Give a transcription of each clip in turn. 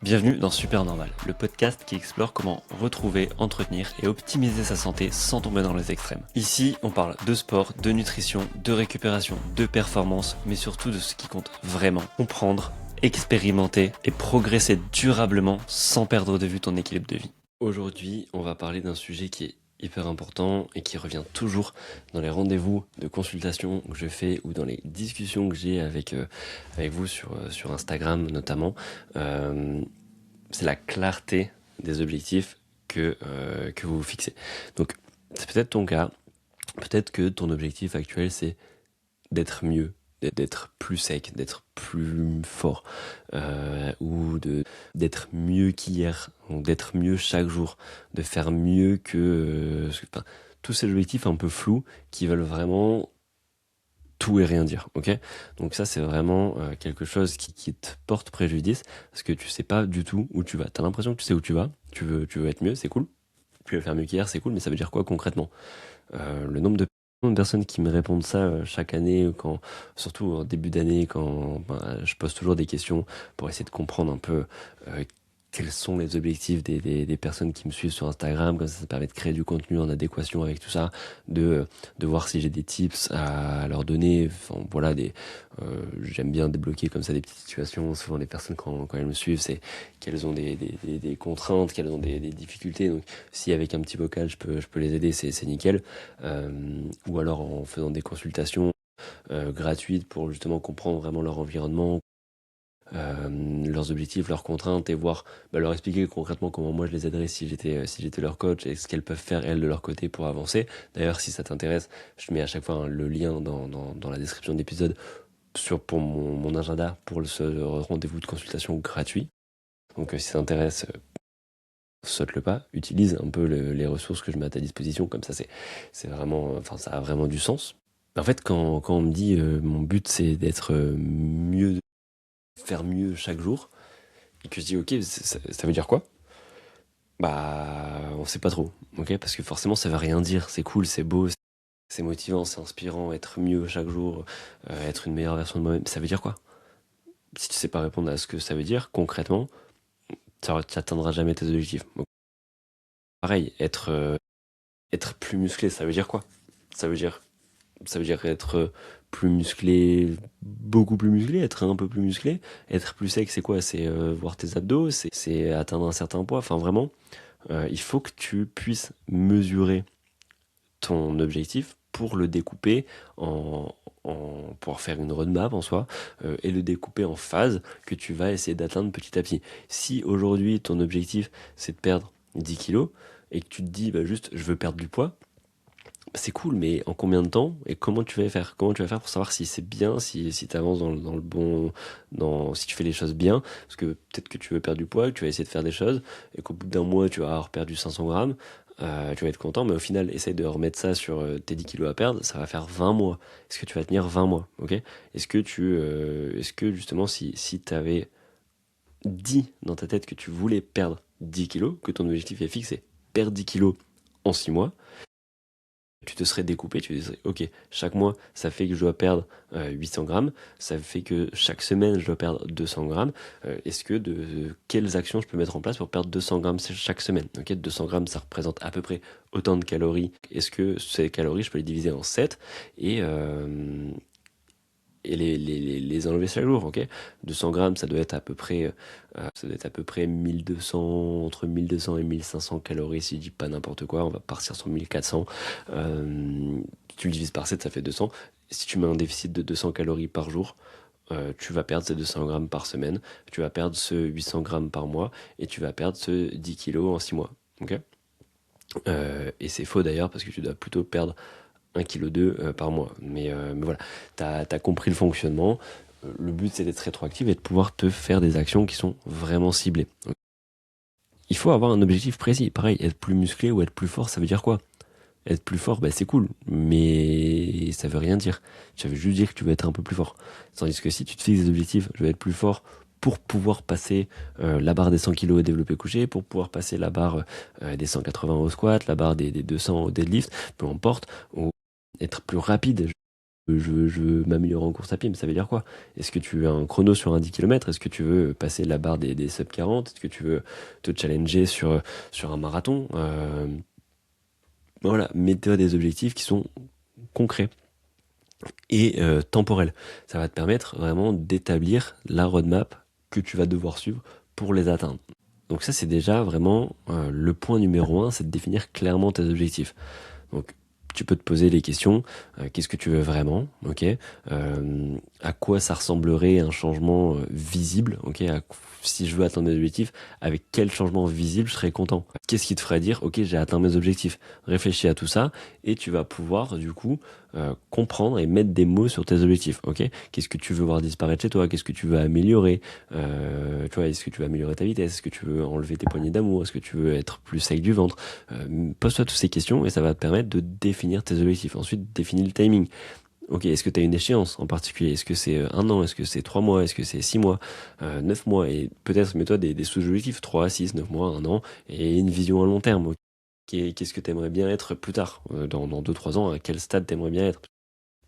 Bienvenue dans Super Normal, le podcast qui explore comment retrouver, entretenir et optimiser sa santé sans tomber dans les extrêmes. Ici, on parle de sport, de nutrition, de récupération, de performance, mais surtout de ce qui compte vraiment. Comprendre, expérimenter et progresser durablement sans perdre de vue ton équilibre de vie. Aujourd'hui, on va parler d'un sujet qui est hyper important et qui revient toujours dans les rendez-vous de consultation que je fais ou dans les discussions que j'ai avec vous sur Instagram notamment. C'est la clarté des objectifs que vous vous fixez. Donc c'est peut-être ton cas, peut-être que ton objectif actuel c'est d'être mieux, d'être plus sec, d'être plus fort, ou d'être mieux qu'hier, donc d'être mieux chaque jour, de faire mieux que... enfin, tous ces objectifs un peu flous qui veulent vraiment tout et rien dire, ok? Donc ça c'est vraiment quelque chose qui te porte préjudice, parce que tu sais pas du tout où tu vas. T'as l'impression que tu sais où tu vas, tu veux être mieux, c'est cool. Tu veux faire mieux qu'hier, c'est cool, mais ça veut dire quoi concrètement? Le nombre de personnes qui me répondent ça chaque année, surtout en début d'année, quand je pose toujours des questions pour essayer de comprendre un peu quels sont les objectifs des personnes qui me suivent sur Instagram, comme ça permet de créer du contenu en adéquation avec tout ça, de voir si j'ai des tips à leur donner. Enfin, voilà, j'aime bien débloquer comme ça des petites situations. Souvent les personnes quand elles me suivent, c'est qu'elles ont des contraintes, qu'elles ont des difficultés. Donc si avec un petit vocal je peux les aider, c'est nickel. Ou alors en faisant des consultations gratuites pour justement comprendre vraiment leur environnement, leurs objectifs, leurs contraintes, et voir, leur expliquer concrètement comment moi je les aiderais si j'étais leur coach, et ce qu'elles peuvent faire elles de leur côté pour avancer. D'ailleurs, si ça t'intéresse, je mets à chaque fois le lien dans la description de l'épisode pour mon agenda pour ce rendez-vous de consultation gratuit. Donc si ça t'intéresse, saute le pas, utilise un peu les ressources que je mets à ta disposition, comme ça c'est vraiment, enfin ça a vraiment du sens. En fait, quand on me dit mon but c'est d'être mieux, faire mieux chaque jour, et que je dis ok, ça veut dire quoi? On sait pas trop, ok? Parce que forcément ça veut rien dire, c'est cool, c'est beau, c'est motivant, c'est inspirant, être mieux chaque jour, être une meilleure version de moi-même, ça veut dire quoi? Si tu sais pas répondre à ce que ça veut dire concrètement, tu n'atteindras jamais tes objectifs. Donc, pareil, être plus musclé, ça veut dire quoi? Ça veut dire être plus musclé, beaucoup plus musclé, être un peu plus musclé. Être plus sec, c'est quoi? C'est voir tes abdos, c'est atteindre un certain poids. Enfin, vraiment, il faut que tu puisses mesurer ton objectif pour le découper pour faire une roadmap en soi, et le découper en phases que tu vas essayer d'atteindre petit à petit. Si aujourd'hui ton objectif c'est de perdre 10 kilos et que tu te dis juste je veux perdre du poids, c'est cool, mais en combien de temps et comment tu vas faire? Comment tu vas faire pour savoir si c'est bien, si tu avances dans le bon, si tu fais les choses bien? Parce que peut-être que tu veux perdre du poids, que tu vas essayer de faire des choses, et qu'au bout d'un mois, tu vas avoir perdu 500 grammes, tu vas être content, mais au final, essaye de remettre ça sur tes 10 kilos à perdre, ça va faire 20 mois. Est-ce que tu vas tenir 20 mois, ok? Est-ce que justement, si tu avais dit dans ta tête que tu voulais perdre 10 kilos, que ton objectif est fixé, perdre 10 kilos en 6 mois, tu te serais découpé, tu te dirais, ok, chaque mois, ça fait que je dois perdre 800 grammes, ça fait que chaque semaine, je dois perdre 200 grammes. Quelles actions je peux mettre en place pour perdre 200 grammes chaque semaine? Ok, 200 grammes, ça représente à peu près autant de calories. Est-ce que ces calories, je peux les diviser en 7 et, les enlever chaque jour, ok? 200 grammes, ça doit être à peu près 1200, entre 1200 et 1500 calories, si je dis pas n'importe quoi. On va partir sur 1400. Tu le divises par 7, ça fait 200. Si tu mets un déficit de 200 calories par jour, tu vas perdre ces 200 grammes par semaine, tu vas perdre ce 800 grammes par mois, et tu vas perdre ce 10 kilos en 6 mois, ok? Et c'est faux d'ailleurs, parce que tu dois plutôt perdre 1,2 kg par mois. Mais voilà, t'as compris le fonctionnement. Le but, c'est d'être rétroactif et de pouvoir te faire des actions qui sont vraiment ciblées. Donc, il faut avoir un objectif précis. Pareil, être plus musclé ou être plus fort, ça veut dire quoi? Être plus fort, c'est cool, mais ça veut rien dire. Ça veut juste dire que tu veux être un peu plus fort. Tandis que si tu te fixes des objectifs, je vais être plus fort pour pouvoir passer la barre des 100 kg au développé couché, pour pouvoir passer la barre des 180 au squat, la barre des 200 au deadlift, peu importe, ou être plus rapide, je veux m'améliorer en course à pied, mais ça veut dire quoi? Est-ce que tu veux un chrono sur un 10 km? Est-ce que tu veux passer la barre des sub 40? Est-ce que tu veux te challenger sur un marathon? Voilà, mets-toi des objectifs qui sont concrets et temporels. Ça va te permettre vraiment d'établir la roadmap que tu vas devoir suivre pour les atteindre. Donc ça, c'est déjà vraiment le point numéro 1, c'est de définir clairement tes objectifs. Donc tu peux te poser les questions, qu'est-ce que tu veux vraiment, ok, à quoi ça ressemblerait un changement visible, ok, si je veux atteindre mes objectifs, avec quel changement visible je serais content. Qu'est-ce qui te ferait dire, ok, j'ai atteint mes objectifs. Réfléchis à tout ça et tu vas pouvoir du coup comprendre et mettre des mots sur tes objectifs, ok. Qu'est-ce que tu veux voir disparaître chez toi, qu'est-ce que tu veux améliorer, tu vois, est-ce que tu veux améliorer ta vitesse, est-ce que tu veux enlever tes poignées d'amour, est-ce que tu veux être plus sec du ventre. Pose-toi toutes ces questions et ça va te permettre de définir tes objectifs. Ensuite, définis le timing. Ok, est-ce que tu as une échéance en particulier? Est-ce que c'est 1 an? Est-ce que c'est 3 mois? Est-ce que c'est 6 mois? 9 mois? Et peut-être mets-toi des sous-objectifs, 3, 6, 9 mois, 1 an, et une vision à long terme. Ok, qu'est-ce que tu aimerais bien être plus tard? Dans 2-3 ans, à quel stade tu aimerais bien être?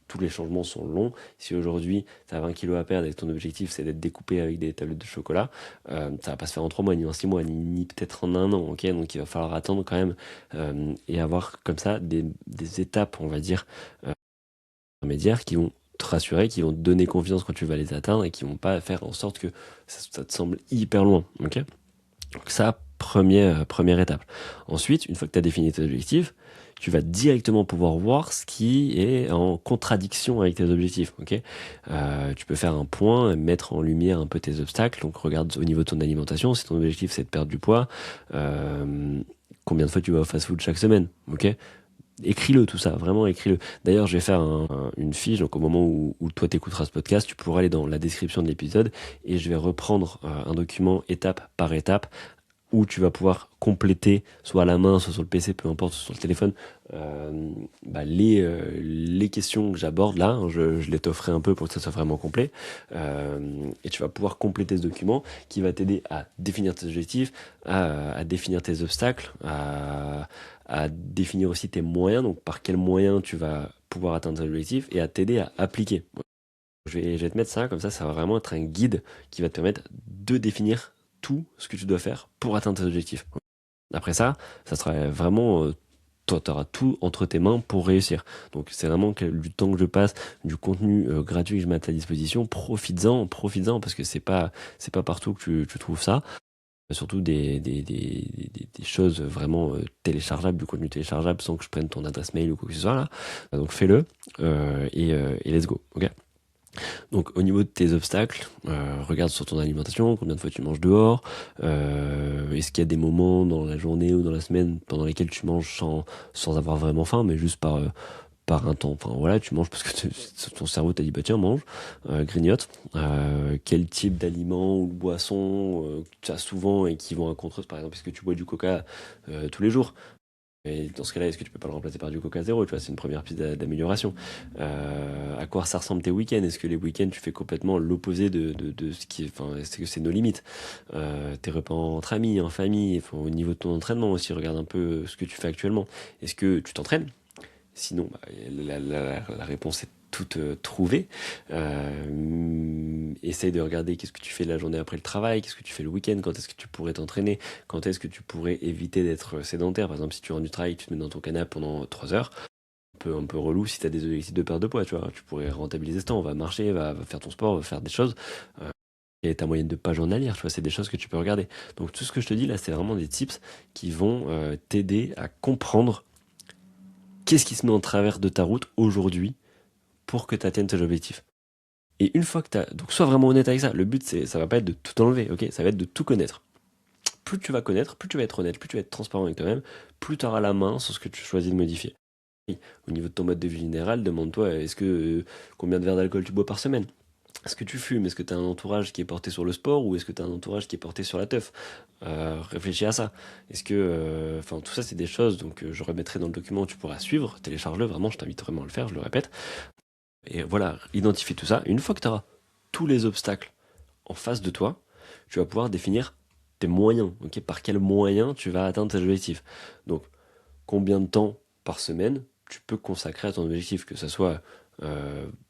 Tous les changements sont longs. Si aujourd'hui tu as 20 kilos à perdre et que ton objectif c'est d'être découpé avec des tablettes de chocolat, ça va pas se faire en 3 mois, ni en 6 mois, ni peut-être en 1 an, ok? Donc il va falloir attendre quand même et avoir comme ça des étapes, on va dire, intermédiaires qui vont te rassurer, qui vont te donner confiance quand tu vas les atteindre et qui vont pas faire en sorte que ça te semble hyper loin, ok? Donc ça, première étape. Ensuite, une fois que tu as défini tes objectifs, tu vas directement pouvoir voir ce qui est en contradiction avec tes objectifs. Ok, tu peux faire un point, mettre en lumière un peu tes obstacles. Donc regarde au niveau de ton alimentation, si ton objectif c'est de perdre du poids, combien de fois tu vas au fast-food chaque semaine. Ok, écris-le tout ça, vraiment écris-le. D'ailleurs, je vais faire une fiche, donc au moment où toi t'écouteras ce podcast, tu pourras aller dans la description de l'épisode et je vais reprendre un document étape par étape où tu vas pouvoir compléter, soit à la main, soit sur le PC, peu importe, soit sur le téléphone, les questions que j'aborde là. Je les t'offrir un peu pour que ça soit vraiment complet. Et tu vas pouvoir compléter ce document qui va t'aider à définir tes objectifs, à définir tes obstacles, à définir aussi tes moyens, donc par quels moyens tu vas pouvoir atteindre tes objectifs, et à t'aider à appliquer. Je vais te mettre ça, comme ça va vraiment être un guide qui va te permettre de définir tout ce que tu dois faire pour atteindre tes objectifs. Après ça sera vraiment, toi, tu auras tout entre tes mains pour réussir. Donc c'est vraiment du temps que je passe, du contenu gratuit que je mets à ta disposition. Profites-en, parce que c'est pas partout que tu trouves ça. Surtout des choses vraiment téléchargeables, du contenu téléchargeable sans que je prenne ton adresse mail ou quoi que ce soit là. Donc fais-le et let's go, ok? Donc au niveau de tes obstacles, regarde sur ton alimentation, combien de fois tu manges dehors, est-ce qu'il y a des moments dans la journée ou dans la semaine pendant lesquels tu manges sans avoir vraiment faim, mais juste par un temps, enfin voilà, tu manges parce que ton cerveau t'a dit bah tiens mange, grignote. Quel type d'aliments ou de boissons tu as souvent et qui vont à contre, par exemple, est-ce que tu bois du coca tous les jours? Et dans ce cas-là, est-ce que tu peux pas le remplacer par du Coca Zéro? Tu vois, c'est une première piste d'amélioration. À quoi ça ressemble tes week-ends? Est-ce que les week-ends, tu fais complètement l'opposé de ce qui est, enfin, est-ce que c'est nos limites? Tes repas entre amis, en famille, enfin, au niveau de ton entraînement aussi, regarde un peu ce que tu fais actuellement. Est-ce que tu t'entraînes? Sinon, la réponse est toute trouvée. Essaye de regarder qu'est-ce que tu fais la journée après le travail, qu'est-ce que tu fais le week-end, quand est-ce que tu pourrais t'entraîner, quand est-ce que tu pourrais éviter d'être sédentaire. Par exemple, si tu rentres du travail, tu te mets dans ton canapé pendant 3 heures, un peu relou si tu as des objectifs de perte de poids, tu vois. Tu pourrais rentabiliser ce temps, va marcher, va faire ton sport, va faire des choses. Et ta moyenne de pages journalières, tu vois, c'est des choses que tu peux regarder. Donc tout ce que je te dis là, c'est vraiment des tips qui vont t'aider à comprendre qu'est-ce qui se met en travers de ta route aujourd'hui pour que tu atteignes tes objectifs. Et une fois que tu as... Donc sois vraiment honnête avec ça. Le but, ça va pas être de tout enlever, ok? Ça va être de tout connaître. Plus tu vas connaître, plus tu vas être honnête, plus tu vas être transparent avec toi-même, plus tu auras la main sur ce que tu choisis de modifier. Au niveau de ton mode de vie général, demande-toi combien de verres d'alcool tu bois par semaine? Est-ce que tu fumes? Est-ce que tu as un entourage qui est porté sur le sport ou est-ce que tu as un entourage qui est porté sur la teuf? Réfléchis à ça. Est-ce que... Enfin, tout ça, c'est des choses, donc je remettrai dans le document, tu pourras suivre, télécharge-le, vraiment, je t'invite vraiment à le faire, je le répète. Et voilà, identifie tout ça. Une fois que tu auras tous les obstacles en face de toi, tu vas pouvoir définir tes moyens, ok? Par quels moyens tu vas atteindre tes objectifs. Donc, combien de temps par semaine tu peux consacrer à ton objectif, que ce soit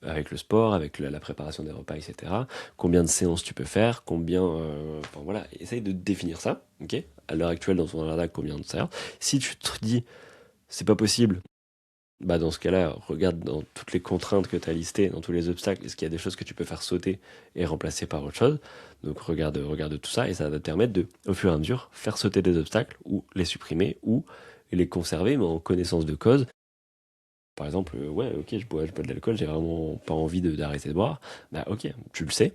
avec le sport, avec la préparation des repas, etc. Combien de séances tu peux faire, combien... enfin voilà, essaye de définir ça, ok? À l'heure actuelle, dans ton agenda, combien de séances. Si tu te dis, c'est pas possible, bah dans ce cas-là, regarde dans toutes les contraintes que tu as listées, dans tous les obstacles, est-ce qu'il y a des choses que tu peux faire sauter et remplacer par autre chose? Donc regarde tout ça et ça va te permettre de, au fur et à mesure, faire sauter des obstacles ou les supprimer ou les conserver, mais en connaissance de cause. Par exemple, ouais, ok, je bois de l'alcool, j'ai vraiment pas envie d'arrêter de boire. Bah ok, tu le sais.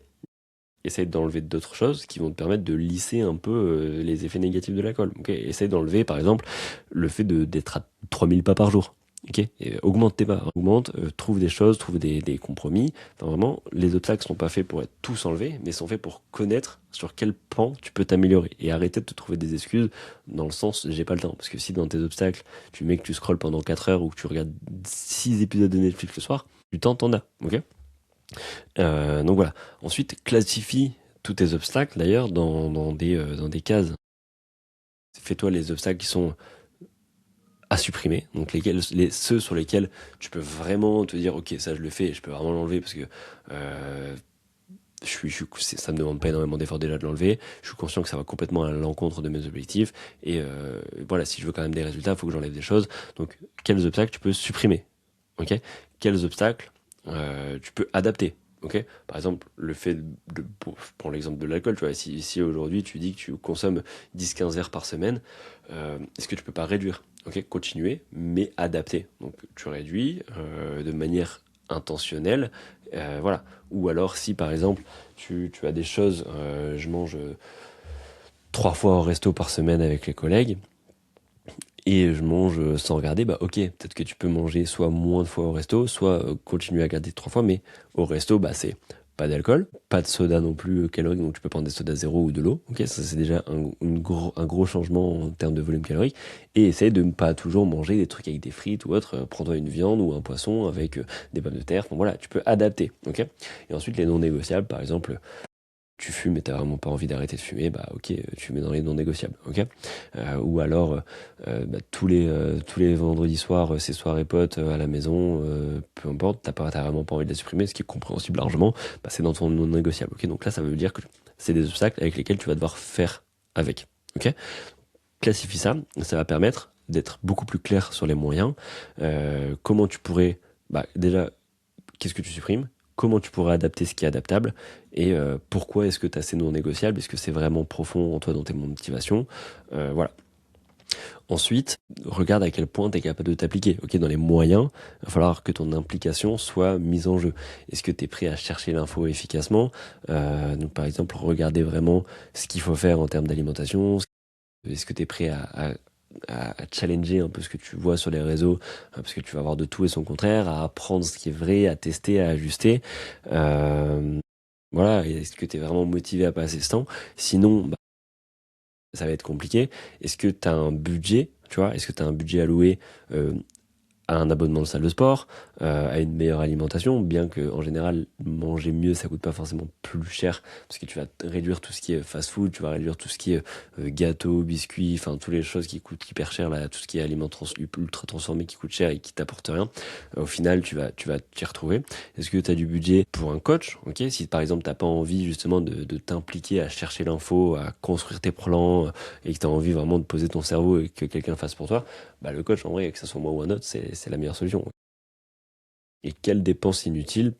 Essaye d'enlever d'autres choses qui vont te permettre de lisser un peu les effets négatifs de l'alcool. Ok, essaye d'enlever, par exemple, le fait d'être à 3000 pas par jour. Ok, et augmente tes pas, augmente, trouve des choses, trouve des compromis. Enfin, vraiment, les obstacles sont pas faits pour être tous enlevés, mais sont faits pour connaître sur quel pan tu peux t'améliorer et arrêter de te trouver des excuses dans le sens j'ai pas le temps. Parce que si dans tes obstacles, tu mets que tu scrolles pendant 4 heures ou que tu regardes 6 épisodes de Netflix le soir, du temps t'en as. Ok. Donc voilà. Ensuite, classifie tous tes obstacles d'ailleurs dans des cases. Fais-toi les obstacles qui sont à supprimer, donc ceux sur lesquels tu peux vraiment te dire ok ça je le fais, je peux vraiment l'enlever parce que ça me demande pas énormément d'efforts déjà de l'enlever, je suis conscient que ça va complètement à l'encontre de mes objectifs et voilà, si je veux quand même des résultats, il faut que j'enlève des choses. Donc quels obstacles tu peux supprimer, ok? Quels obstacles tu peux adapter. Ok, par exemple, le fait je prends l'exemple de l'alcool, tu vois, si aujourd'hui tu dis que tu consommes 10-15 verres par semaine, est-ce que tu peux pas réduire? Ok, continuer, mais adapter. Donc tu réduis de manière intentionnelle, voilà. Ou alors si par exemple tu as des choses, je mange 3 fois au resto par semaine avec les collègues, et je mange sans regarder, bah ok, peut-être que tu peux manger soit moins de fois au resto, soit continuer à regarder 3 fois, mais au resto, bah c'est pas d'alcool, pas de soda non plus calorique, donc tu peux prendre des sodas zéro ou de l'eau, ok, ça c'est déjà un gros changement en termes de volume calorique, et essaye de ne pas toujours manger des trucs avec des frites ou autre, prends-toi une viande ou un poisson avec des pommes de terre, bon voilà, tu peux adapter, ok. Et ensuite les non négociables, par exemple, tu fumes et t'as vraiment pas envie d'arrêter de fumer, bah ok, tu mets dans les non négociables, ok. Ou alors bah, tous les vendredis soirs, ces soirées potes à la maison, peu importe, t'as vraiment pas envie de les supprimer, ce qui est compréhensible largement, bah, c'est dans ton non négociable, ok. Donc là, ça veut dire que c'est des obstacles avec lesquels tu vas devoir faire avec, ok. Classifie ça, ça va permettre d'être beaucoup plus clair sur les moyens, comment tu pourrais, bah déjà qu'est-ce que tu supprimes, comment tu pourrais adapter ce qui est adaptable, et pourquoi est-ce que tu as ces non négociables, est-ce que c'est vraiment profond en toi dans tes motivations, voilà. Ensuite, regarde à quel point tu es capable de t'appliquer. Ok, dans les moyens, il va falloir que ton implication soit mise en jeu. Est-ce que tu es prêt à chercher l'info efficacement, donc par exemple, regarder vraiment ce qu'il faut faire en termes d'alimentation. Est-ce que tu es prêt à challenger un peu ce que tu vois sur les réseaux, parce que tu vas avoir de tout et son contraire, à apprendre ce qui est vrai, à tester, à ajuster. Voilà, est-ce que tu es vraiment motivé à passer ce temps? Sinon, bah, ça va être compliqué. Est-ce que tu as un budget, tu vois? Est-ce que tu as un budget alloué à un abonnement de salle de sport, à une meilleure alimentation, bien que en général manger mieux ça coûte pas forcément plus cher parce que tu vas réduire tout ce qui est fast food, tu vas réduire tout ce qui est gâteaux, biscuits, enfin toutes les choses qui coûtent hyper cher là, tout ce qui est aliments ultra transformés qui coûtent cher et qui t'apportent rien. Au final tu vas t'y retrouver. Est-ce que tu as du budget pour un coach? Ok, si par exemple t'as pas envie justement de t'impliquer à chercher l'info, à construire tes plans et que tu as envie vraiment de poser ton cerveau et que quelqu'un le fasse pour toi, bah le coach en vrai que ce soit moi ou un autre c'est la meilleure solution. Et quelles dépenses inutiles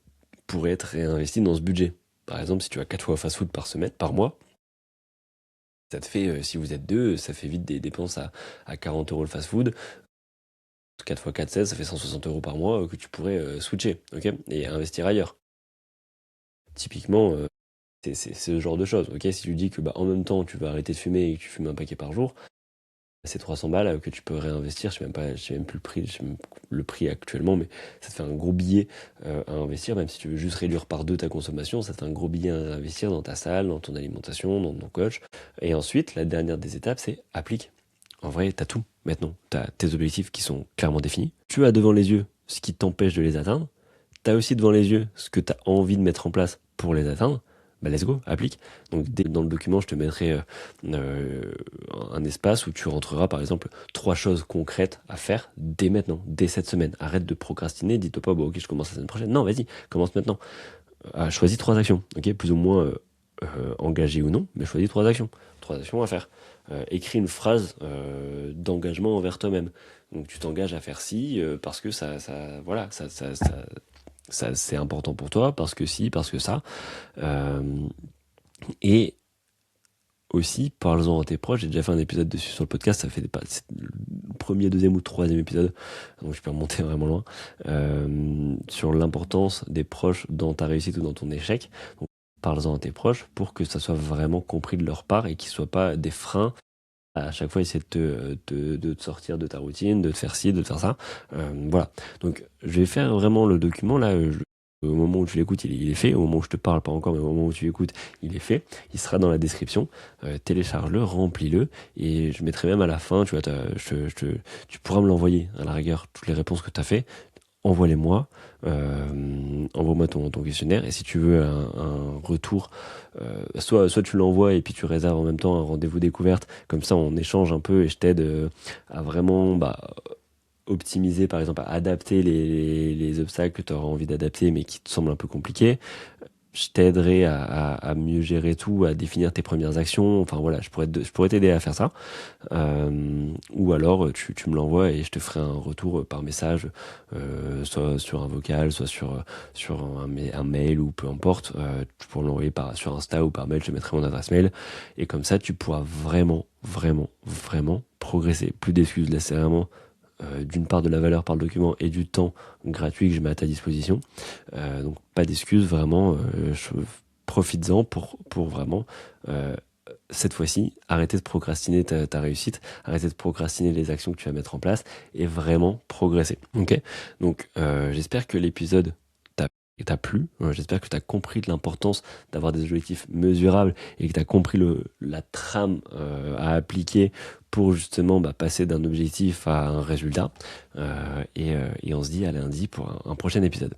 pourraient être réinvesties dans ce budget? Par exemple, si tu as 4 fois fast-food par semaine, par mois, ça te fait, si vous êtes deux, ça fait vite des dépenses à 40 euros le fast-food. 4 fois 4, 16, ça fait 160 euros par mois que tu pourrais switcher, ok, et investir ailleurs. Typiquement, c'est ce genre de choses, ok. Si tu dis que bah, en même temps tu vas arrêter de fumer et que tu fumes un paquet par jour, c'est 300 balles que tu peux réinvestir. Je sais même plus je sais même le prix actuellement, mais ça te fait un gros billet à investir. Même si tu veux juste réduire par deux ta consommation, ça te fait un gros billet à investir dans ta salle, dans ton alimentation, dans ton coach. Et ensuite, la dernière des étapes, c'est applique. En vrai, t'as tout maintenant. T'as tes objectifs qui sont clairement définis. Tu as devant les yeux ce qui t'empêche de les atteindre. T'as aussi devant les yeux ce que t'as envie de mettre en place pour les atteindre. bah let's go, applique. Donc dans le document, je te mettrai un espace où tu rentreras par exemple 3 choses concrètes à faire dès maintenant, dès cette semaine. Arrête de procrastiner, dis-toi pas, bon ok, je commence la semaine prochaine. Non, vas-y, commence maintenant. Choisis 3 actions, ok, plus ou moins engagées ou non, mais choisis 3 actions. 3 actions à faire. Écris une phrase d'engagement envers toi-même. Donc tu t'engages à faire ci parce que voilà, ça c'est important pour toi, parce que si, parce que ça. Euh, et aussi, parle-en à tes proches. J'ai déjà fait un épisode dessus sur le podcast. Ça fait c'est le premier, deuxième ou troisième épisode. Donc je peux remonter vraiment loin. Sur l'importance des proches dans ta réussite ou dans ton échec. Donc parle-en à tes proches pour que ça soit vraiment compris de leur part et qu'ils ne soient pas des freins à chaque fois essayer de te sortir de ta routine, de te faire ci, de te faire ça. Voilà. Donc je vais faire vraiment le document là. Au moment où tu l'écoutes, il est fait. Au moment où je te parle, pas encore, mais au moment où tu l'écoutes, il est fait. Il sera dans la description. Télécharge-le, remplis-le. Et je mettrai même à la fin, tu vois, tu pourras me l'envoyer à la rigueur, toutes les réponses que tu as fait. Envoie-les-moi. Envoie-moi ton questionnaire. Et si tu veux un retour, soit tu l'envoies et puis tu réserves en même temps un rendez-vous découverte. Comme ça, on échange un peu et je t'aide à vraiment optimiser, par exemple, à adapter les obstacles que tu auras envie d'adapter mais qui te semblent un peu compliqués. Je t'aiderai à mieux gérer tout, à définir tes premières actions. Enfin voilà, je pourrais t'aider à faire ça. Ou alors tu me l'envoies et je te ferai un retour par message, soit sur un vocal, soit sur un mail ou peu importe. Tu pourras l'envoyer sur Insta ou par mail, je te mettrai mon adresse mail. Et comme ça, tu pourras vraiment, vraiment, vraiment progresser. Plus d'excuses, là c'est vraiment d'une part de la valeur par le document et du temps gratuit que je mets à ta disposition. Donc pas d'excuses, vraiment, profites-en pour vraiment, cette fois-ci, arrêter de procrastiner ta réussite, arrêter de procrastiner les actions que tu vas mettre en place et vraiment progresser. Ok. Donc j'espère que l'épisode t'a plu. J'espère que tu as compris de l'importance d'avoir des objectifs mesurables et que tu as compris la trame à appliquer pour justement passer d'un objectif à un résultat. Et on se dit à lundi pour un prochain épisode.